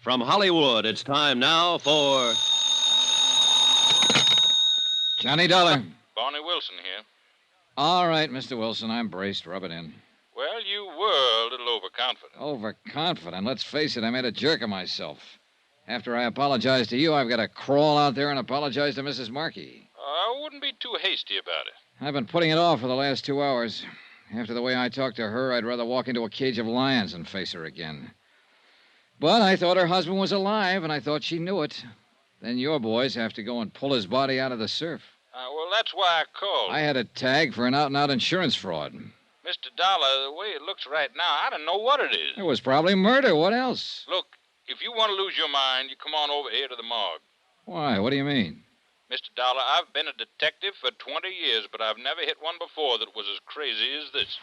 From Hollywood, it's time now for... Johnny Dollar. Barney Wilson here. All right, Mr. Wilson, I'm braced. Rub it in. Well, you were a little overconfident. Overconfident? Let's face it, I made a jerk of myself. After I apologize to you, I've got to crawl out there and apologize to Mrs. Markey. I wouldn't be too hasty about it. I've been putting it off for the last 2 hours. After the way I talked to her, I'd rather walk into a cage of lions than face her again. But I thought her husband was alive, and I thought she knew it. Then your boys have to go and pull his body out of the surf. Well, that's why I called. I had a tag for an out-and-out insurance fraud. Mr. Dollar, the way it looks right now, I don't know what it is. It was probably murder. What else? Look, if you want to lose your mind, you come on over here to the morgue. Why? What do you mean? Mr. Dollar, I've been a detective for 20 years, but I've never hit one before that was as crazy as this.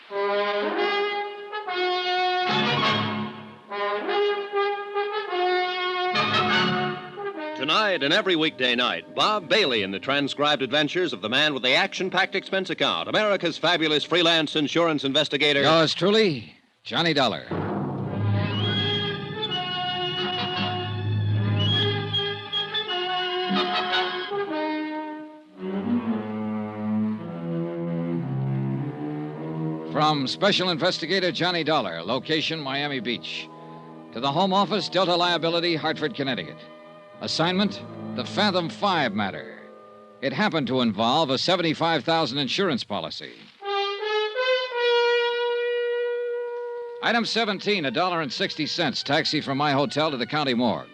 Tonight and every weekday night, Bob Bailey in the transcribed adventures of the man with the action-packed expense account, America's fabulous freelance insurance investigator. Yours truly, Johnny Dollar. From Special Investigator Johnny Dollar, location Miami Beach, to the Home Office, Delta Liability, Hartford, Connecticut. Assignment, the Fathom-Five matter. It happened to involve a $75,000 insurance policy. Item 17, $1.60, taxi from my hotel to the county morgue.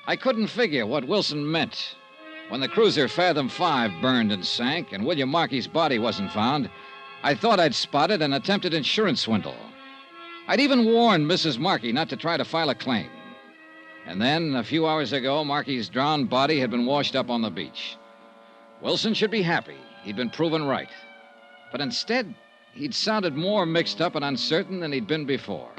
I couldn't figure what Wilson meant. When the cruiser Fathom-Five burned and sank and William Markey's body wasn't found, I thought I'd spotted an attempted insurance swindle. I'd even warned Mrs. Markey not to try to file a claim. And then, a few hours ago, Markey's drowned body had been washed up on the beach. Wilson should be happy. He'd been proven right. But instead, he'd sounded more mixed up and uncertain than he'd been before.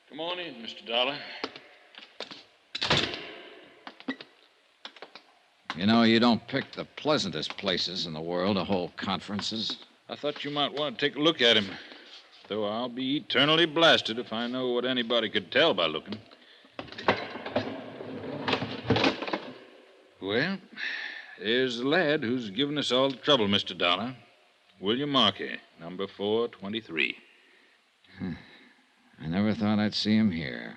Come on in, Mr. Dollar. You know, you don't pick the pleasantest places in the world to hold conferences. I thought you might want to take a look at him. Though I'll be eternally blasted if I know what anybody could tell by looking. Well, there's the lad who's given us all the trouble, Mr. Dollar. William Markey, number 423. I never thought I'd see him here.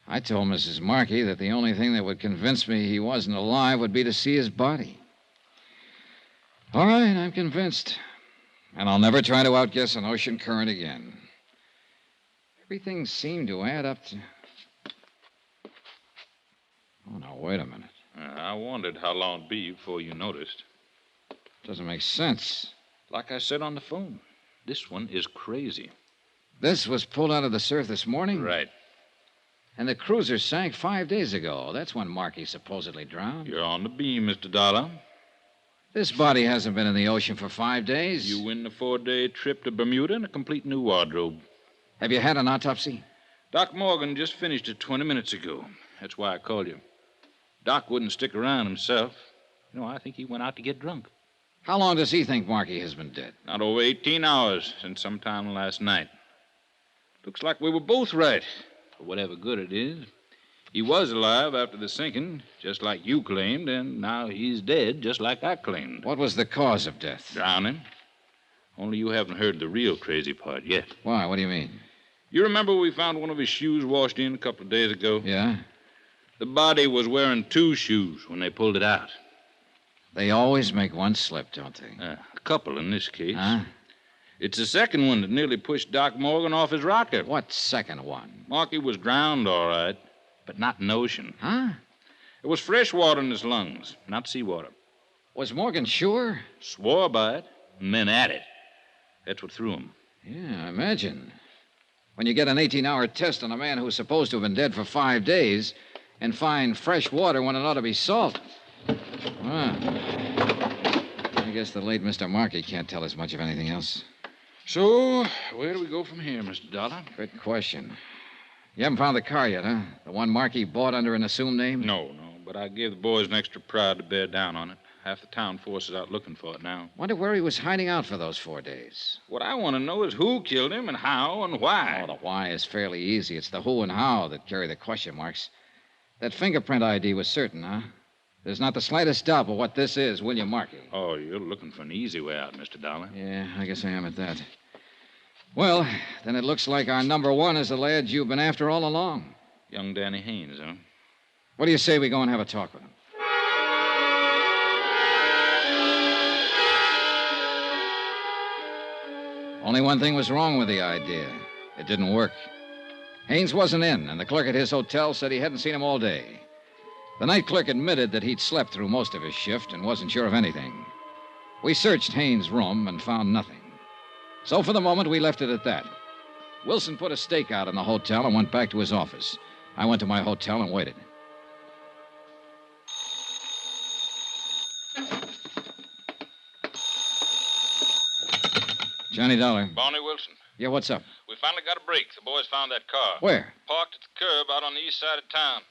I told Mrs. Markey that the only thing that would convince me he wasn't alive would be to see his body. All right, I'm convinced. And I'll never try to outguess an ocean current again. Everything seemed to add up to... Oh, now, wait a minute. I wondered how long it'd be before you noticed. Doesn't make sense. Like I said on the phone, this one is crazy. This was pulled out of the surf this morning? Right. And the cruiser sank 5 days ago. That's when Markey supposedly drowned. You're on the beam, Mr. Dollar. This body hasn't been in the ocean for 5 days. You win the 4-day trip to Bermuda and a complete new wardrobe. Have you had an autopsy? Doc Morgan just finished it 20 minutes ago. That's why I called you. Doc wouldn't stick around himself. You know, I think he went out to get drunk. How long does he think Markey has been dead? Not over 18 hours, since sometime last night. Looks like we were both right, for whatever good it is. He was alive after the sinking, just like you claimed, and now he's dead, just like I claimed. What was the cause of death? Drowning. Only you haven't heard the real crazy part yet. Why? What do you mean? You remember we found one of his shoes washed in a couple of days ago? Yeah? The body was wearing 2 shoes when they pulled it out. They always make one slip, don't they? A couple in this case. Huh? It's the second one that nearly pushed Doc Morgan off his rocket. What second one? Markey was drowned, all right, but not in the ocean. Huh? It was fresh water in his lungs, not seawater. Was Morgan sure? Swore by it, and then at it. That's what threw him. Yeah, I imagine. When you get an 18-hour test on a man who's supposed to have been dead for 5 days and find fresh water when it ought to be salt. I guess the late Mr. Markey can't tell us much of anything else. So, where do we go from here, Mr. Dollar? Good question. You haven't found the car yet, huh? The one Markey bought under an assumed name? No, but I gave the boys an extra prod to bear down on it. Half the town force is out looking for it now. Wonder where he was hiding out for those 4 days. What I want to know is who killed him and how and why. Oh, the why is fairly easy. It's the who and how that carry the question marks. That fingerprint ID was certain, huh? There's not the slightest doubt but what this is William Markey. Oh, you're looking for an easy way out, Mr. Dollar. Yeah, I guess I am at that. Well, then it looks like our number one is the lad you've been after all along. Young Danny Haynes, huh? What do you say we go and have a talk with him? Only one thing was wrong with the idea. It didn't work. Haynes wasn't in, and the clerk at his hotel said he hadn't seen him all day. The night clerk admitted that he'd slept through most of his shift and wasn't sure of anything. We searched Haynes' room and found nothing. So for the moment, we left it at that. Wilson put a stake out in the hotel and went back to his office. I went to my hotel and waited. Johnny Dollar. Barney Wilson. Yeah, what's up? We finally got a break. The boys found that car. Where? Parked at the curb out on the east side of town.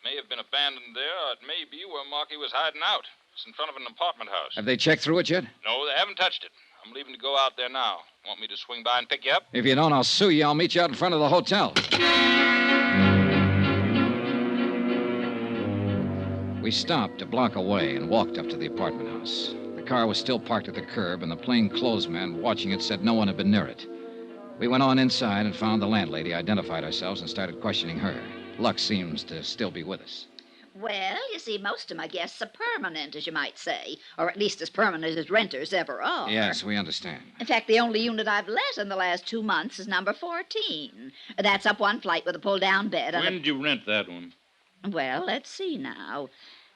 May have been abandoned there, or it may be where Markey was hiding out. It's in front of an apartment house. Have they checked through it yet? No, they haven't touched it. I'm leaving to go out there now. Want me to swing by and pick you up? If you don't, I'll sue you. I'll meet you out in front of the hotel. We stopped a block away and walked up to the apartment house. The car was still parked at the curb, and the plainclothesman watching it said no one had been near it. We went on inside and found the landlady, identified ourselves, and started questioning her. Luck seems to still be with us. Well, you see, most of my guests are permanent, as you might say, or at least as permanent as renters ever are. Yes, we understand. In fact, the only unit I've let in the last 2 months is number 14. That's up one flight with a pull-down bed. When did you rent that one? Well, let's see now.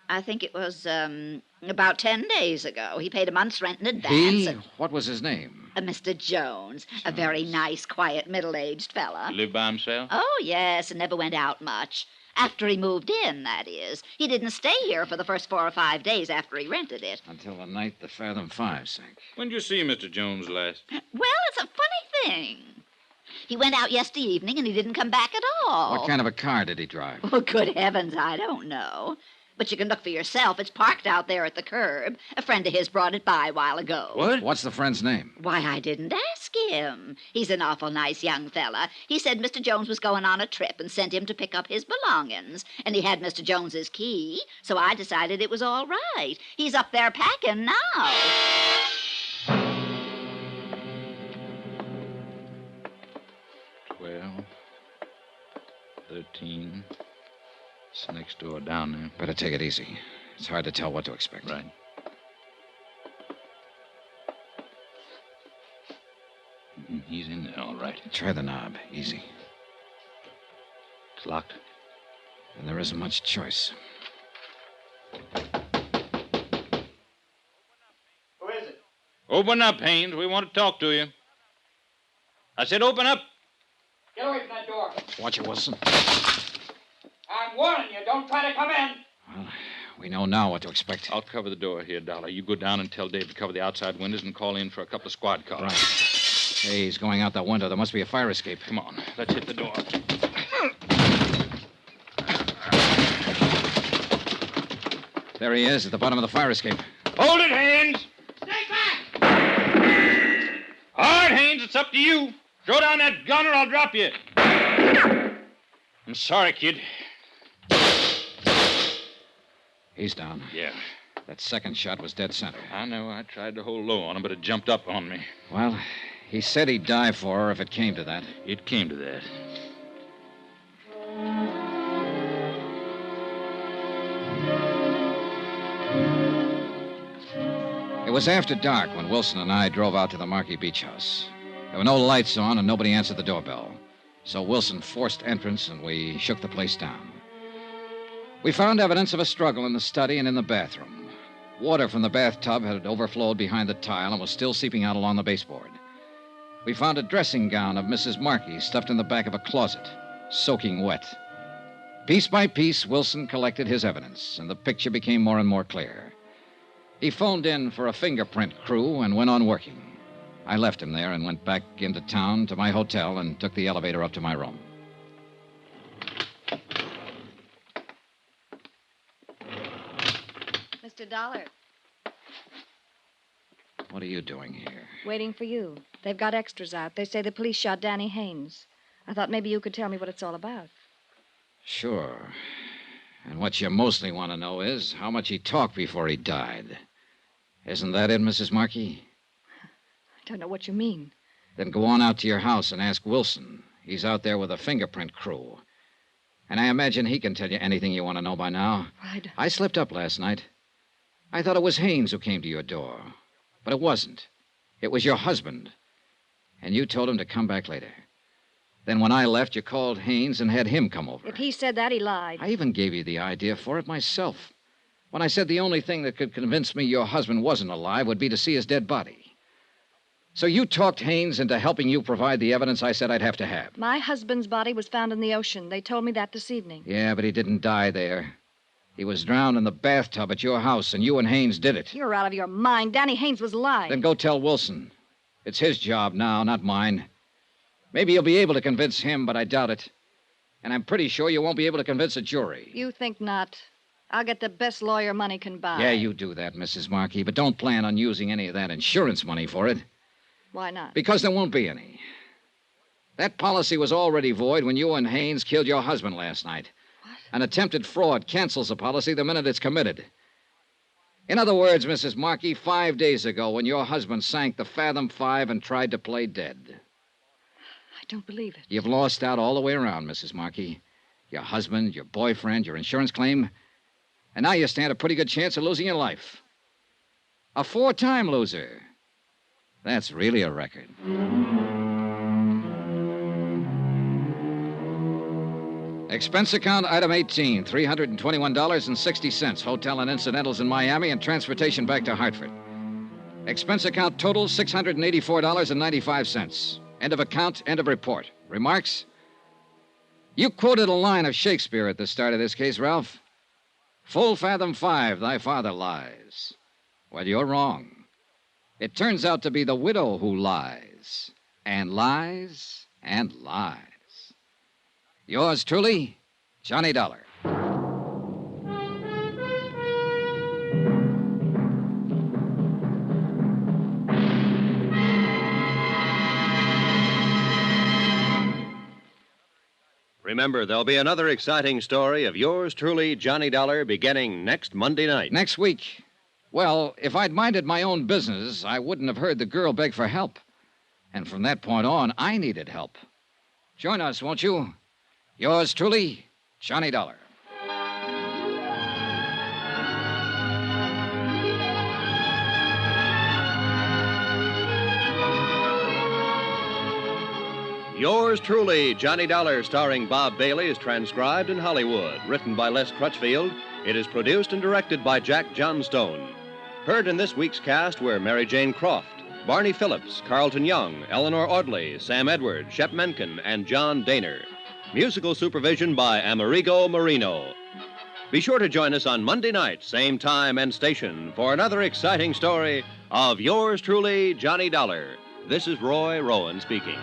I think it was about 10 days ago. He paid a month's rent in advance. What was his name? Mr. Jones. A very nice, quiet, middle-aged fella. He lived by himself? Oh, yes, and never went out much. After he moved in, that is. He didn't stay here for the first 4 or 5 days after he rented it. Until the night the Fathom-Five sank. When did you see Mr. Jones last? Well, it's a funny thing. He went out yesterday evening and he didn't come back at all. What kind of a car did he drive? Oh, good heavens, I don't know. But you can look for yourself. It's parked out there at the curb. A friend of his brought it by a while ago. What? What's the friend's name? Why, I didn't ask him. He's an awful nice young fella. He said Mr. Jones was going on a trip and sent him to pick up his belongings. And he had Mr. Jones's key, so I decided it was all right. He's up there packing now. 12, 13. It's next door down there. Better take it easy. It's hard to tell what to expect. Right. He's in there, all right. Try the knob. Easy. It's locked. And there isn't much choice. Who is it? Open up, Haynes. We want to talk to you. I said open up. Get away from that door. Watch it, Wilson. I'm warning you. Don't try to come in. Well, we know now what to expect. I'll cover the door here, Dollar. You go down and tell Dave to cover the outside windows and call in for a couple of squad cars. Right. Hey, he's going out that window. There must be a fire escape. Come on. Let's hit the door. There he is, at the bottom of the fire escape. Hold it, Haynes. Stay back! All right, Haynes, it's up to you. Throw down that gun or I'll drop you. I'm sorry, kid. He's down. Yeah, That second shot was dead center. I know. I tried to hold low on him, but it jumped up on me. Well, he said he'd die for her if it came to that. It came to that. It was after dark when Wilson and I drove out to the Markey Beach House. There were no lights on and nobody answered the doorbell. So Wilson forced entrance and we shook the place down. We found evidence of a struggle in the study and in the bathroom. Water from the bathtub had overflowed behind the tile and was still seeping out along the baseboard. We found a dressing gown of Mrs. Markey stuffed in the back of a closet, soaking wet. Piece by piece, Wilson collected his evidence, and the picture became more and more clear. He phoned in for a fingerprint crew and went on working. I left him there and went back into town to my hotel and took the elevator up to my room. Mr. Dollar. What are you doing here? Waiting for you. They've got extras out. They say the police shot Danny Haynes. I thought maybe you could tell me what it's all about. Sure. And what you mostly want to know is how much he talked before he died. Isn't that it, Mrs. Markey? I don't know what you mean. Then go on out to your house and ask Wilson. He's out there with a fingerprint crew. And I imagine he can tell you anything you want to know by now. I slipped up last night. I thought it was Haynes who came to your door. But it wasn't. It was your husband. And you told him to come back later. Then when I left, you called Haynes and had him come over. If he said that, he lied. I even gave you the idea for it myself. When I said the only thing that could convince me your husband wasn't alive would be to see his dead body. So you talked Haynes into helping you provide the evidence I said I'd have to have. My husband's body was found in the ocean. They told me that this evening. Yeah, but he didn't die there. He was drowned in the bathtub at your house, and you and Haynes did it. You're out of your mind. Danny Haynes was lying. Then go tell Wilson. It's his job now, not mine. Maybe you'll be able to convince him, but I doubt it. And I'm pretty sure you won't be able to convince a jury. You think not? I'll get the best lawyer money can buy. Yeah, you do that, Mrs. Markey, but don't plan on using any of that insurance money for it. Why not? Because there won't be any. That policy was already void when you and Haynes killed your husband last night. What? An attempted fraud cancels the policy the minute it's committed. In other words, Mrs. Markey, 5 days ago when your husband sank the Fathom-Five and tried to play dead. I don't believe it. You've lost out all the way around, Mrs. Markey. Your husband, your boyfriend, your insurance claim. And now you stand a pretty good chance of losing your life. A 4-time loser. That's really a record. Expense account item 18, $321.60. Hotel and incidentals in Miami and transportation back to Hartford. Expense account total, $684.95. End of account, end of report. Remarks? You quoted a line of Shakespeare at the start of this case, Ralph. Full Fathom-Five, thy father lies. Well, you're wrong. It turns out to be the widow who lies, and lies, and lies. Yours truly, Johnny Dollar. Remember, there'll be another exciting story of yours truly, Johnny Dollar, beginning next Monday night. Next week. Well, if I'd minded my own business, I wouldn't have heard the girl beg for help. And from that point on, I needed help. Join us, won't you? Yours truly, Johnny Dollar. Yours truly, Johnny Dollar, starring Bob Bailey, is transcribed in Hollywood. Written by Les Crutchfield, it is produced and directed by Jack Johnstone. Heard in this week's cast were Mary Jane Croft, Barney Phillips, Carlton Young, Eleanor Audley, Sam Edwards, Shep Menken, and John Daner. Musical supervision by Amerigo Marino. Be sure to join us on Monday night, same time and station, for another exciting story of yours truly, Johnny Dollar. This is Roy Rowan speaking.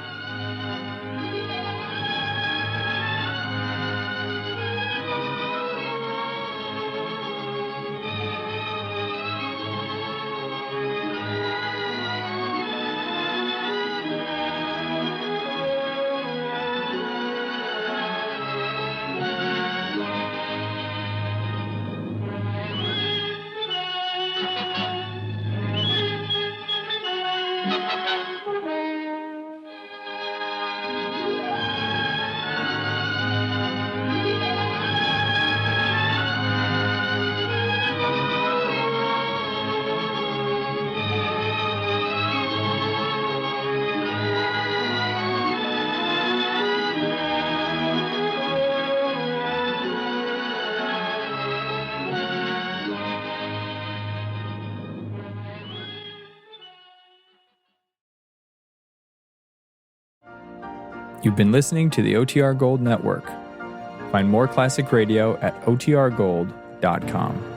You've been listening to the OTR Gold Network. Find more classic radio at otrgold.com.